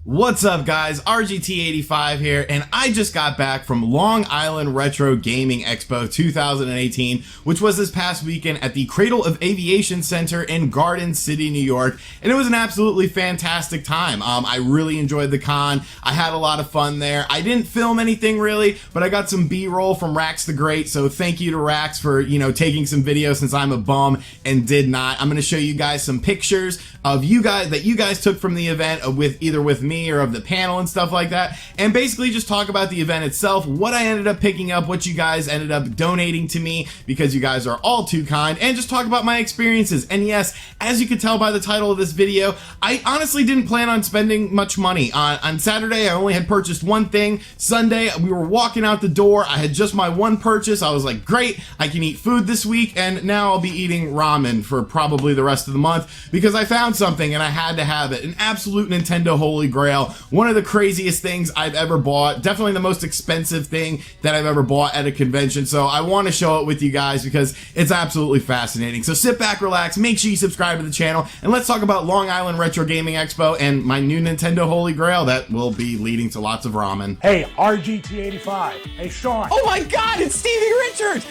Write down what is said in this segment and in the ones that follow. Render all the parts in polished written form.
What's up guys, RGT85 here, and I just got back from Long Island Retro Gaming Expo 2018, which was this past weekend at the Cradle of Aviation Center in Garden City, New York, and it was an absolutely fantastic time. I really enjoyed the con. I had a lot of fun there. I didn't film anything really, but I got some B-roll from RAXTheGreat, so thank you to Rax for, taking some video since I'm a bum and did not. I'm going to show you guys some pictures of you guys took from the event with me or of the panel and stuff like that, and basically just talk about the event itself, what I ended up picking up, what you guys ended up donating to me because you guys are all too kind, and just talk about my experiences. And yes, as you can tell by the title of this video, I honestly didn't plan on spending much money. On Saturday I only had purchased one thing. Sunday we were walking out the door, I had just my one purchase. I was like, great, I can eat food this week, and now I'll be eating ramen for probably the rest of the month because I found something and I had to have it. An absolute Nintendo Holy Grail. One of the craziest things I've ever bought. Definitely the most expensive thing that I've ever bought at a convention. So I want to show it with you guys because it's absolutely fascinating. So sit back, relax, make sure you subscribe to the channel, and let's talk about Long Island Retro Gaming Expo and my new Nintendo Holy Grail that will be leading to lots of ramen. Hey, RGT85. Hey, Sean. Oh my God, it's Stevie Richards!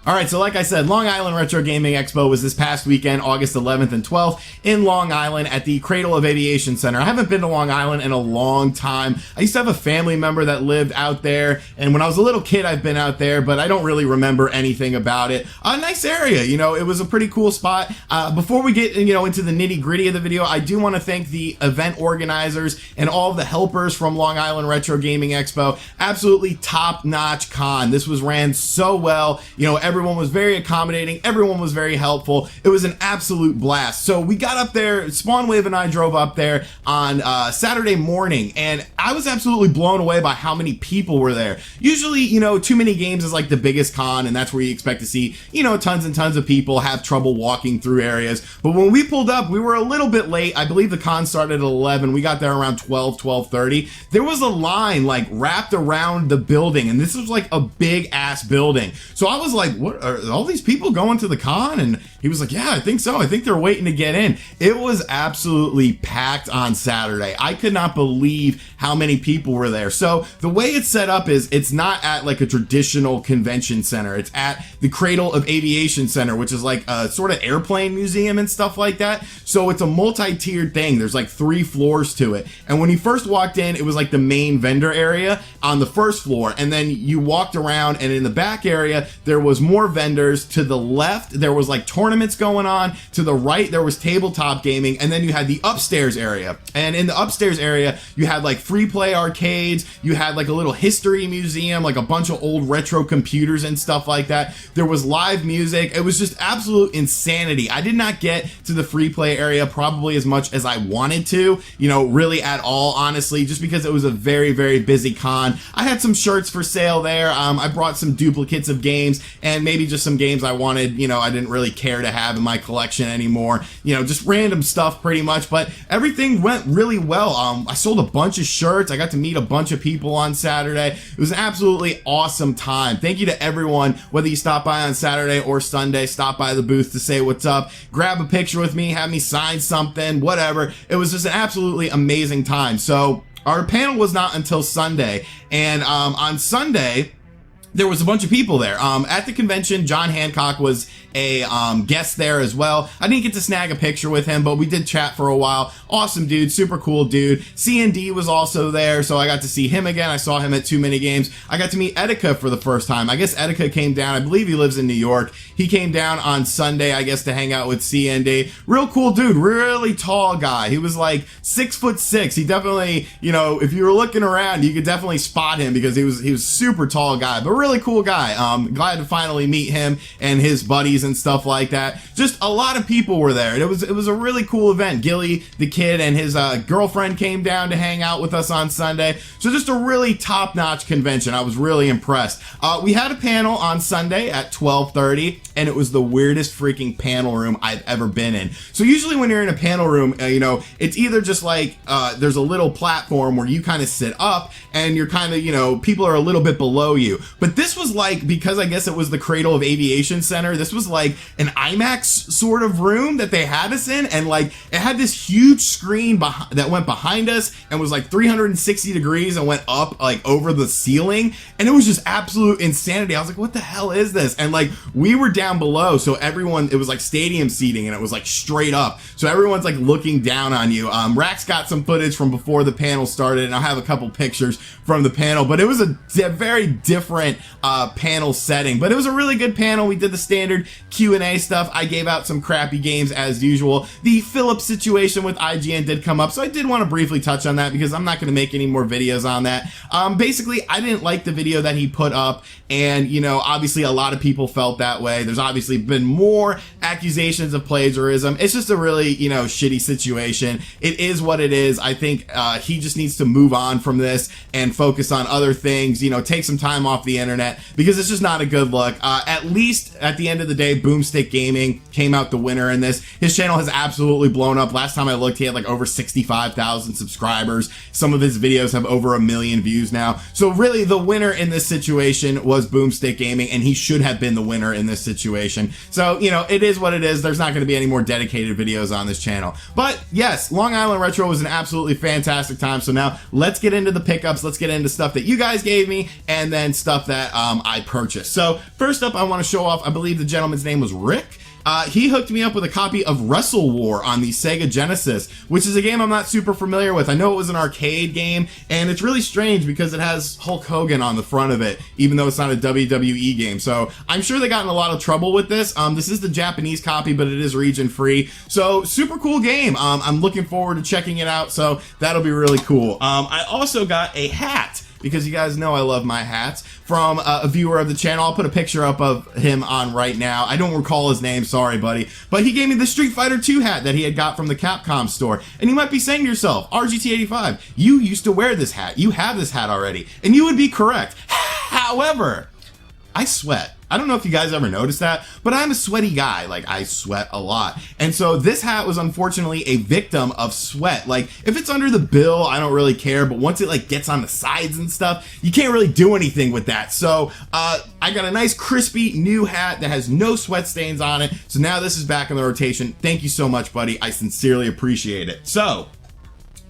Alright, so like I said, Long Island Retro Gaming Expo was this past weekend, August 11th and 12th, in Long Island at the Cradle of Aviation Center. I haven't been to Long Island in a long time. I used to have a family member that lived out there, and when I was a little kid, I've been out there, but I don't really remember anything about it. A nice area, it was a pretty cool spot. Before we get, into the nitty-gritty of the video, I do want to thank the event organizers and all of the helpers from Long Island Retro Gaming Expo. Absolutely top-notch con. This was ran so well. Everyone was very accommodating, everyone was very helpful. It was an absolute blast. So we got up there, Spawnwave and I drove up there on Saturday morning, and I was absolutely blown away by how many people were there. Usually, Too Many Games is like the biggest con, and that's where you expect to see, tons and tons of people have trouble walking through areas. But when we pulled up, we were a little bit late. I believe the con started at 11. We got there around 12:30. There was a line like wrapped around the building, and this was like a big ass building. So I was like, what are all these people going to the con? And he was like, yeah, I think so. I think they're waiting to get in. It was absolutely packed on Saturday. I could not believe how many people were there. So the way it's set up is it's not at like a traditional convention center. It's at the Cradle of Aviation Center, which is like a sort of airplane museum and stuff like that. So it's a multi-tiered thing. There's like 3 floors to it. And when you first walked in, it was like the main vendor area on the first floor. And then you walked around, and in the back area, there was more vendors. To the left, there was like tournaments going on. To the right, there was tabletop gaming. And then you had the upstairs area. And in the upstairs area, you had like free play arcades. You had like a little history museum, like a bunch of old retro computers and stuff like that. There was live music. It was just absolute insanity. I did not get to the free play area probably as much as I wanted to, really at all, honestly, just because it was a very, very busy con. I had some shirts for sale there. I brought some duplicates of games and maybe just some games I wanted, I didn't really care to have in my collection anymore, just random stuff pretty much, but everything went really well. I sold a bunch of shirts. I got to meet a bunch of people on Saturday. It was an absolutely awesome time. Thank you to everyone, whether you stop by on Saturday or Sunday, stop by the booth to say what's up, grab a picture with me, have me sign something, whatever. It was just an absolutely amazing time. So our panel was not until Sunday, and on Sunday, there was a bunch of people there. At the convention, John Hancock was a guest there as well. I didn't get to snag a picture with him, but we did chat for a while. Awesome dude, super cool dude. C&D was also there, so I got to see him again. I saw him at Too Many Games. I got to meet Etika for the first time. I guess Etika came down. I believe he lives in New York. He came down on Sunday, I guess, to hang out with C&D. Real cool dude, really tall guy. He was like 6'6". He definitely, if you were looking around, you could definitely spot him because he was super tall guy, but really really cool guy. Glad to finally meet him and his buddies and stuff like that. Just a lot of people were there. It was a really cool event. Gilly, the kid, and his girlfriend came down to hang out with us on Sunday. So just a really top-notch convention. I was really impressed. We had a panel on Sunday at 12:30, and it was the weirdest freaking panel room I've ever been in. So usually when you're in a panel room, you know, it's either just like there's a little platform where you kind of sit up and you're kind of, you know, people are a little bit below you. But this was like, because I guess it was the Cradle of Aviation Center, this was like an IMAX sort of room that they had us in, and like it had this huge screen that went behind us and was like 360 degrees and went up like over the ceiling, and it was just absolute insanity. I was like, what the hell is this? And like we were down below, so everyone, it was like stadium seating and it was like straight up, so everyone's like looking down on you. Rax got some footage from before the panel started, and I'll have a couple pictures from the panel, but it was a very different panel setting, but it was a really good panel. We did the standard Q&A stuff. I gave out some crappy games as usual. The Philips situation with IGN did come up, so I did want to briefly touch on that because I'm not going to make any more videos on that. Basically, I didn't like the video that he put up, and you know, obviously a lot of people felt that way. There's obviously been more accusations of plagiarism. It's just a really, you know, shitty situation. It is what it is. I think he just needs to move on from this and focus on other things, you know, take some time off the internet, because it's just not a good look. At least at the end of the day, Boomstick Gaming came out the winner in this. His channel has absolutely blown up. Last time I looked, he had like over 65,000 subscribers. Some of his videos have over 1 million views now. So really the winner in this situation was Boomstick Gaming, and he should have been the winner in this situation. So, you know, it is what it is. There's not going to be any more dedicated videos on this channel. But yes, Long Island Retro was an absolutely fantastic time. So now let's get into the pickups. Let's get into stuff that you guys gave me, and then stuff that I purchased. So first up, I want to show off, I believe the gentleman's name was Rick. He hooked me up with a copy of Wrestle War on the Sega Genesis, which is a game I'm not super familiar with. I know it was an arcade game, and it's really strange because it has Hulk Hogan on the front of it, even though it's not a WWE game. So I'm sure they got in a lot of trouble with this. This is the Japanese copy, but it is region free. So super cool game. I'm looking forward to checking it out, so that'll be really cool. I also got a hat, because you guys know I love my hats, from a viewer of the channel. I'll put a picture up of him on right now. I don't recall his name, sorry buddy, but he gave me the Street Fighter 2 hat that he had got from the Capcom store. And you might be saying to yourself, RGT85, you used to wear this hat, you have this hat already, and you would be correct. However, I sweat. I don't know if you guys ever noticed that, but I'm a sweaty guy. Like, I sweat a lot. And so this hat was unfortunately a victim of sweat. Like, if it's under the bill, I don't really care, but once it like gets on the sides and stuff, you can't really do anything with that. So I got a nice crispy new hat that has no sweat stains on it. So now this is back in the rotation. Thank you so much, buddy. I sincerely appreciate it. So,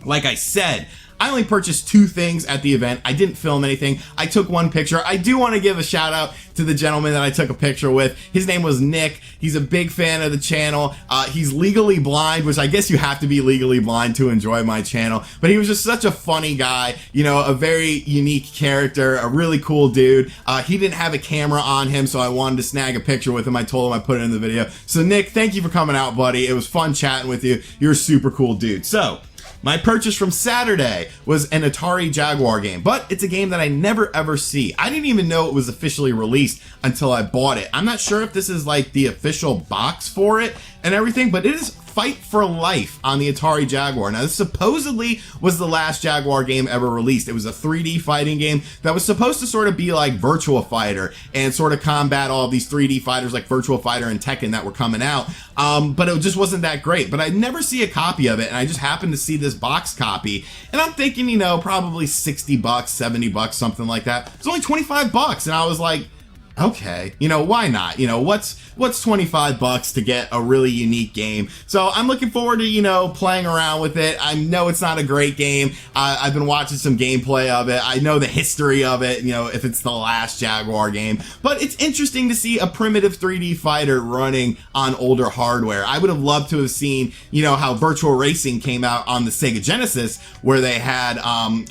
like I said, I only purchased 2 things at the event. I didn't film anything. I took 1 picture. I do want to give a shout out to the gentleman that I took a picture with. His name was Nick. He's a big fan of the channel. He's legally blind, which I guess you have to be legally blind to enjoy my channel. But he was just such a funny guy, you know, a very unique character, a really cool dude. He didn't have a camera on him, so I wanted to snag a picture with him. I told him I put it in the video. So Nick, thank you for coming out, buddy. It was fun chatting with you. You're a super cool dude. So, my purchase from Saturday was an Atari Jaguar game, but it's a game that I never ever see. I didn't even know it was officially released until I bought it. I'm not sure if this is like the official box for it and everything, but it is Fight for Life on the Atari Jaguar. Now, this supposedly was the last Jaguar game ever released. It was a 3D fighting game that was supposed to sort of be like Virtua Fighter and sort of combat all of these 3D fighters like Virtua Fighter and Tekken that were coming out. But it just wasn't that great. But I never see a copy of it, and I just happened to see this box copy, and I'm thinking, you know, probably 60 bucks, 70 bucks, something like that. It's only 25 bucks, and I was like, okay, you know, why not? You know, what's 25 bucks to get a really unique game? So I'm looking forward to, you know, playing around with it. I know it's not a great game. I've been watching some gameplay of it. I know the history of it, you know, if it's the last Jaguar game. But it's interesting to see a primitive 3D fighter running on older hardware. I would have loved to have seen, you know, how Virtual Racing came out on the Sega Genesis, where they had,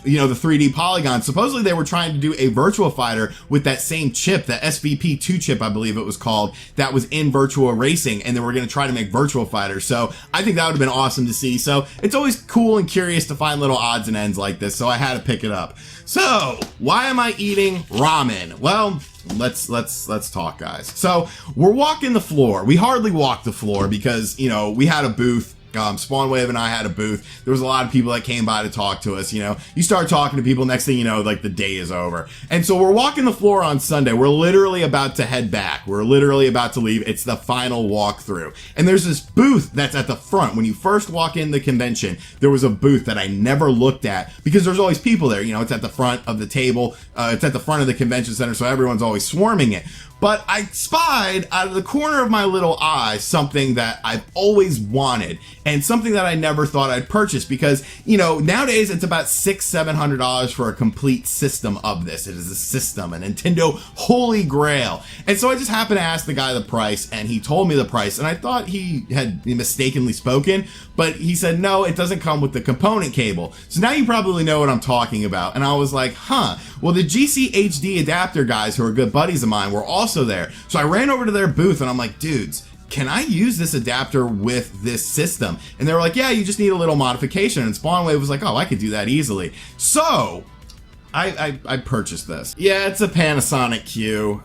you know, the 3D polygons. Supposedly they were trying to do a Virtua Fighter with that same chip, that SVP2 chip, I believe it was called, that was in Virtua Racing, and they were going to try to make Virtua Fighter. So I think that would have been awesome to see. So it's always cool and curious to find little odds and ends like this, so I had to pick it up. So why am I eating ramen? Well, let's talk, guys. So we're walking the floor. We hardly walked the floor because, you know, we had a booth. Spawnwave and I had a booth. There was a lot of people that came by to talk to us. You know, you start talking to people, next thing you know, like the day is over. And so we're walking the floor on Sunday. We're literally about to head back. We're literally about to leave. It's the final walkthrough. And there's this booth that's at the front. When you first walk in the convention, there was a booth that I never looked at because there's always people there. You know, it's at the front of the table. It's at the front of the convention center, so everyone's always swarming it. But I spied out of the corner of my little eye something that I've always wanted and something that I never thought I'd purchase because, you know, nowadays it's about $600-700 for a complete system of this. It is a system, a Nintendo Holy Grail. And so I just happened to ask the guy the price and he told me the price and I thought he had mistakenly spoken, but he said, no, it doesn't come with the component cable. So now you probably know what I'm talking about. And I was like, huh, well, the GC HD adapter guys who are good buddies of mine were also there. So I ran over to their booth and I'm like, dudes, can I use this adapter with this system? And they were like, yeah, you just need a little modification. And Spawnwave was like, oh, I could do that easily. So I purchased this. Yeah, it's a Panasonic Q.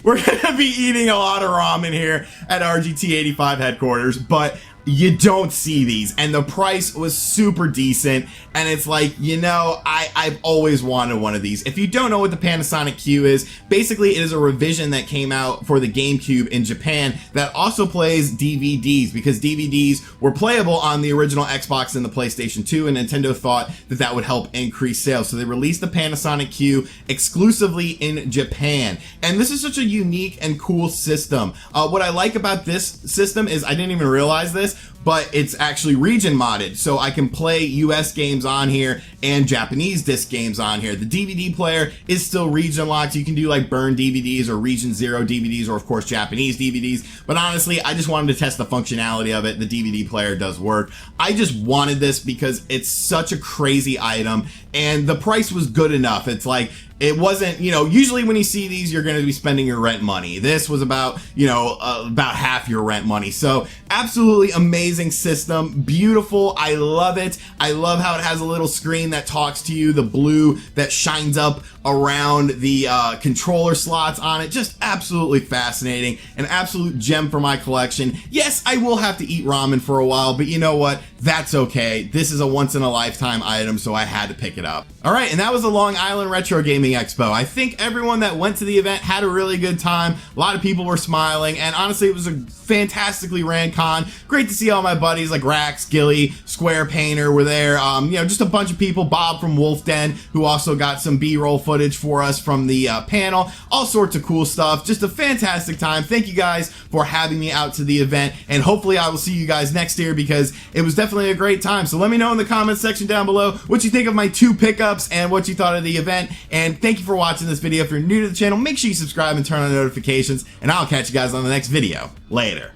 We're gonna be eating a lot of ramen here at RGT 85 headquarters, but you don't see these, and the price was super decent, and it's like, you know, I've always wanted one of these. If you don't know what the Panasonic Q is, basically it is a revision that came out for the GameCube in Japan that also plays DVDs, because DVDs were playable on the original Xbox and the PlayStation 2, and Nintendo thought that that would help increase sales. So they released the Panasonic Q exclusively in Japan, and this is such a unique and cool system. What I like about this system is I didn't even realize this, but it's actually region modded, so I can play US games on here and Japanese disc games on here. The DVD player is still region locked. You can do like burn DVDs or region 0 DVDs or of course Japanese DVDs, but honestly I just wanted to test the functionality of it. The DVD player does work. I just wanted this because it's such a crazy item and the price was good enough. It's like, it wasn't, you know, usually when you see these, you're going to be spending your rent money. This was about, you know, about half your rent money. So absolutely amazing system. Beautiful. I love it. I love how it has a little screen that talks to you, the blue that shines up around the controller slots on it. Just absolutely fascinating. An absolute gem for my collection. Yes, I will have to eat ramen for a while, but you know what? That's okay. This is a once in a lifetime item, so I had to pick it up. All right, and that was the Long Island Retro Gaming Expo. I think everyone that went to the event had a really good time. A lot of people were smiling, and honestly, it was a fantastically ran con. Great to see all my buddies like Rax, Gilly, Square Painter were there. You know, just a bunch of people. Bob from Wolf Den, who also got some B-roll footage for us from the panel. All sorts of cool stuff. Just a fantastic time. Thank you guys for having me out to the event, and hopefully I will see you guys next year because it was definitely a great time. So let me know in the comments section down below what you think of my 2 pickups and what you thought of the event. And thank you for watching this video. If you're new to the channel, make sure you subscribe and turn on notifications, and I'll catch you guys on the next video. Later.